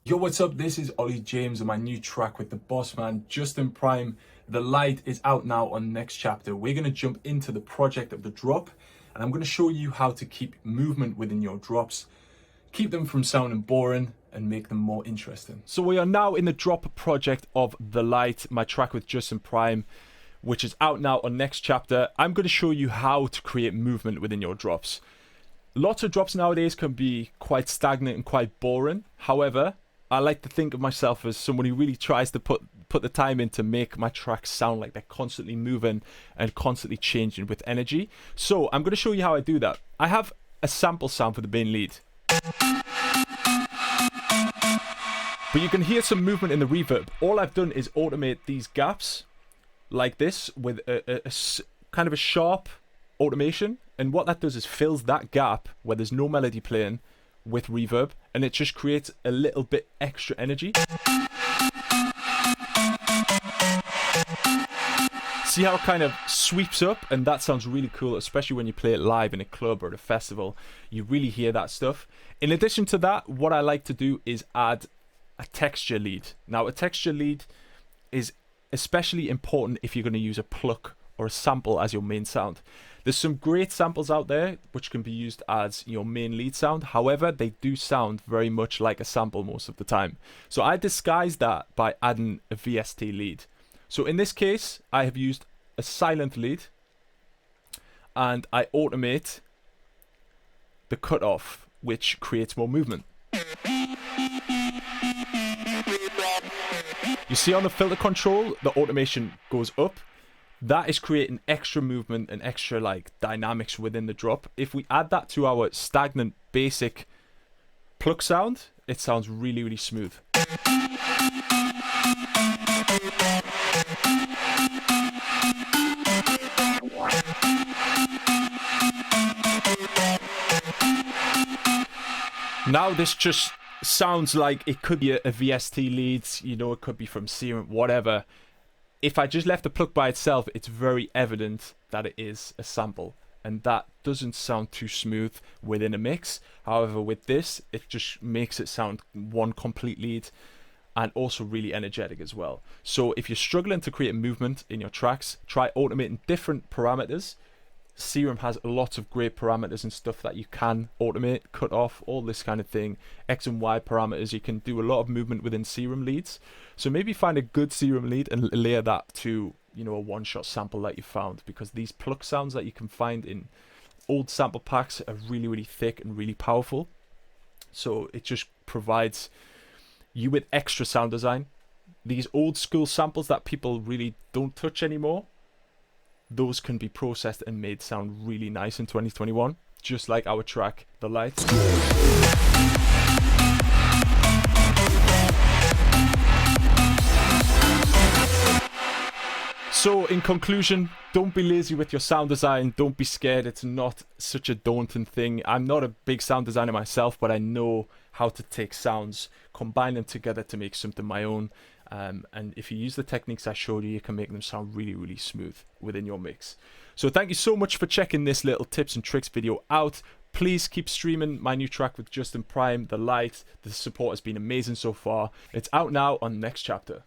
Yo, what's up? This is Olly James and my new track with the boss man, Justin Prime. The Light is out now on Next Chapter. We're going to jump into the project of the drop, and I'm going to show you how to keep movement within your drops, keep them from sounding boring, and make them more interesting. So we are now in the drop project of The Light, my track with Justin Prime, which is out now on Next Chapter. I'm going to show you how to create movement within your drops. Lots of drops nowadays can be quite stagnant and quite boring. However, I like to think of myself as someone who really tries to put the time in to make my tracks sound like they're constantly moving and constantly changing with energy. So I'm going to show you how I do that. I have a sample sound for the main lead, but you can hear some movement in the reverb. All I've done is automate these gaps like this with a kind of a sharp automation, and what that does is fills that gap where there's no melody playing with reverb, and it just creates a little bit extra energy. See how it kind of sweeps up, and that sounds really cool, especially when you play it live in a club or at a festival. You really hear that stuff. In addition to that, what I like to do is add a texture lead. Now, a texture lead is especially important if you're going to use a pluck or a sample as your main sound. There's some great samples out there which can be used as your main lead sound. However, they do sound very much like a sample most of the time. So I disguise that by adding a VST lead. So in this case, I have used a silent lead, and I automate the cutoff, which creates more movement. You see on the filter control, the automation goes up. That is creating extra movement and extra dynamics within the drop. If we add that to our stagnant basic pluck sound, it sounds really, really smooth. Now this just sounds like it could be a VST lead, you know, it could be from Serum, whatever. If I just left the pluck by itself, it's very evident that it is a sample, and that doesn't sound too smooth within a mix. However, with this, it just makes it sound one complete lead and also really energetic as well. So if you're struggling to create movement in your tracks, try automating different parameters. Serum has lots of great parameters and stuff that you can automate, cut off, all this kind of thing. X and Y parameters, you can do a lot of movement within Serum leads. So maybe find a good Serum lead and layer that to, you know, a one-shot sample that you found, because these pluck sounds that you can find in old sample packs are really, really thick and really powerful. So it just provides you with extra sound design. These old school samples that people really don't touch anymore, those can be processed and made sound really nice in 2021, just like our track, The Light. So in conclusion, don't be lazy with your sound design. Don't be scared. It's not such a daunting thing. I'm not a big sound designer myself, but I know how to take sounds, combine them together to make something my own. And if you use the techniques I showed you, you can make them sound really, really smooth within your mix. So thank you so much for checking this little tips and tricks video out. Please keep streaming my new track with Justin Prime, The Light. The support has been amazing so far. It's out now on Next Chapter.